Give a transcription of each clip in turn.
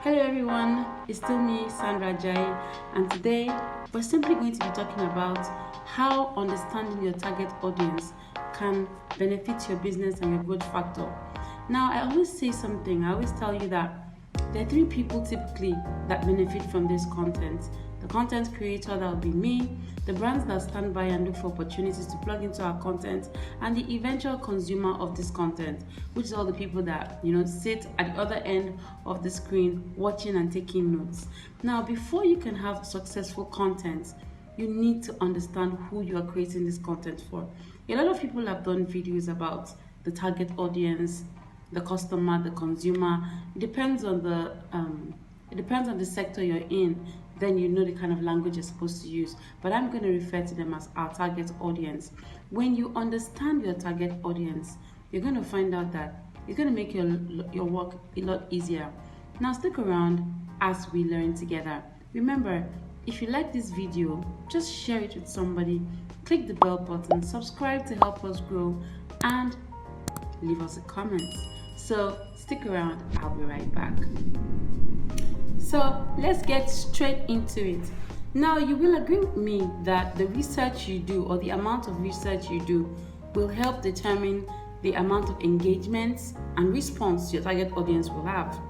Hello everyone, it's still me, Sandra Jai, and today we're simply going to be talking about how understanding your target audience can benefit your business and your growth factor. Now, I always say something, I always tell you that there are three people typically that benefit from this content. The content creator, that will be me, the brands that stand by and look for opportunities to plug into our content, and the eventual consumer of this content, which is all the people that sit at the other end of the screen watching and taking notes. Now, before you can have successful content, you need to understand who you are creating this content for. A lot of people have done videos about the target audience, the customer, the consumer. It depends on the sector you're in. Then you know the kind of language you're supposed to use. But I'm going to refer to them as our target audience. When you understand your target audience, you're going to find out that it's going to make your work a lot easier. Now stick around as we learn together. Remember, if you like this video, just share it with somebody, click the bell button, subscribe to help us grow, and leave us a comment. So stick around, I'll be right back. So let's get straight into it. Now, you will agree with me that the research you do, or the amount of research you do, will help determine the amount of engagement and response your target audience will have.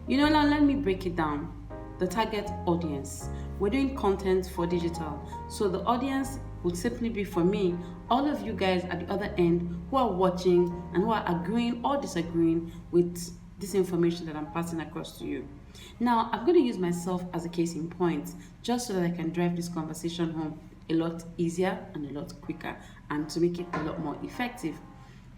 Now let me break it down. The target audience. We're doing content for digital. So the audience would simply be, for me, all of you guys at the other end who are watching and who are agreeing or disagreeing with this information that I'm passing across to you. Now, I'm going to use myself as a case in point, just so that I can drive this conversation home a lot easier and a lot quicker, and to make it a lot more effective.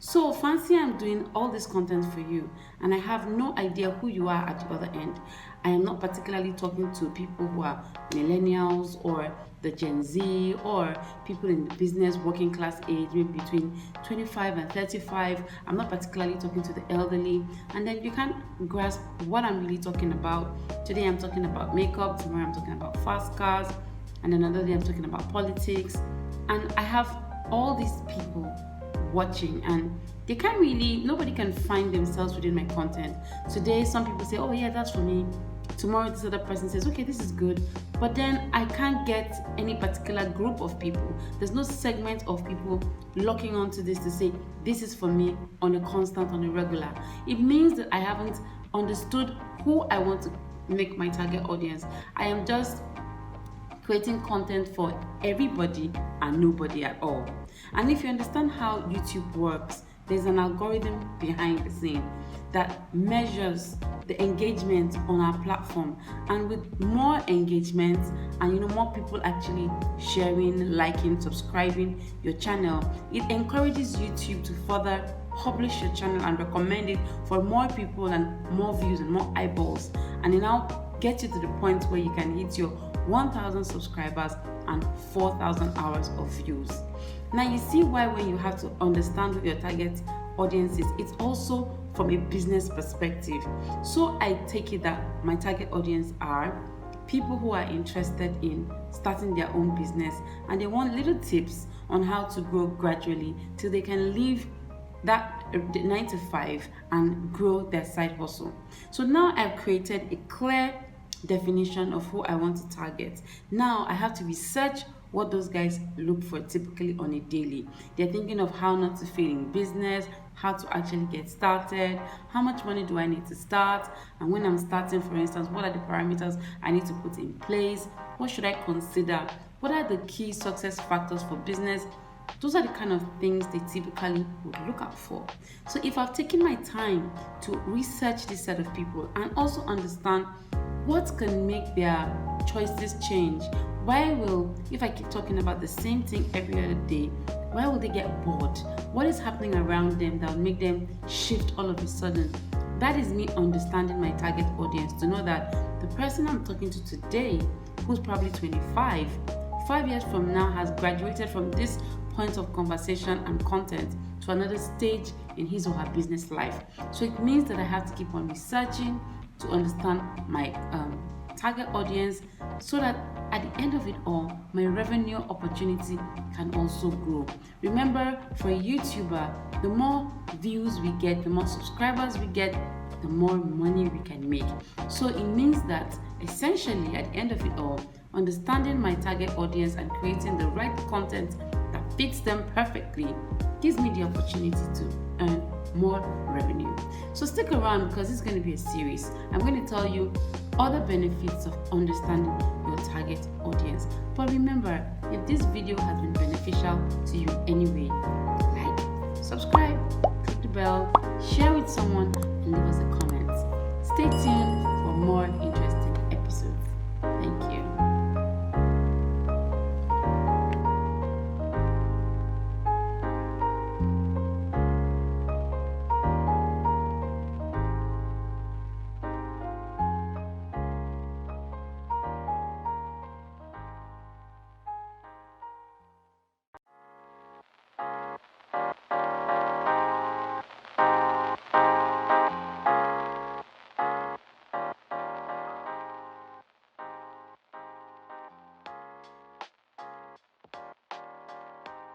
So fancy I'm doing all this content for you, and I have no idea who you are at the other end. I am not particularly talking to people who are millennials or the Gen Z, or people in the business working class age, maybe between 25 and 35. I'm not particularly talking to the elderly, and then you can't grasp what I'm really talking about. Today I'm talking about makeup, tomorrow I'm talking about fast cars, and another day I'm talking about politics. And I have all these people watching, and nobody can find themselves within my content. Today some people say, oh yeah, that's for me. Tomorrow this other person says, okay, this is good. But then I can't get any particular group of people. There's no segment of people locking onto this to say, this is for me on a constant, on a regular. It means that I haven't understood who I want to make my target audience. I am just creating content for everybody and nobody at all. And if you understand how YouTube works, there's an algorithm behind the scene that measures the engagement on our platform, and with more engagement and more people actually sharing, liking, subscribing your channel, it encourages YouTube to further publish your channel and recommend it for more people and more views and more eyeballs, and it now gets you to the point where you can hit your 1,000 subscribers and 4,000 hours of views. Now you see why when you have to understand who your target audience is, it's also from a business perspective. So I take it that my target audience are people who are interested in starting their own business, and they want little tips on how to grow gradually till they can leave that 9 to 5 and grow their side hustle. So now I've created a clear definition of who I want to target. Now I have to research what those guys look for typically on a daily. They're thinking of how not to fail in business, how to actually get started, how much money do I need to start, and when I'm starting, for instance, what are the parameters I need to put in place, what should I consider, what are the key success factors for business. Those are the kind of things they typically would look out for. So if I've taken my time to research this set of people and also understand what can make their choices change, if I keep talking about the same thing every other day, why will they get bored? What is happening around them that will make them shift all of a sudden? That is me understanding my target audience, to know that the person I'm talking to today, who's probably 25, 5 years from now has graduated from this point of conversation and content to another stage in his or her business life. So it means that I have to keep on researching to understand my target audience, so that at the end of it all, my revenue opportunity can also grow. Remember, for a YouTuber, the more views we get, the more subscribers we get, the more money we can make. So it means that essentially at the end of it all, understanding my target audience and creating the right content that fits them perfectly gives me the opportunity to earn more revenue. So stick around because it's going to be a series. I'm going to tell you other benefits of understanding your target audience. But remember, if this video has been beneficial to you anyway, like, subscribe, click the bell,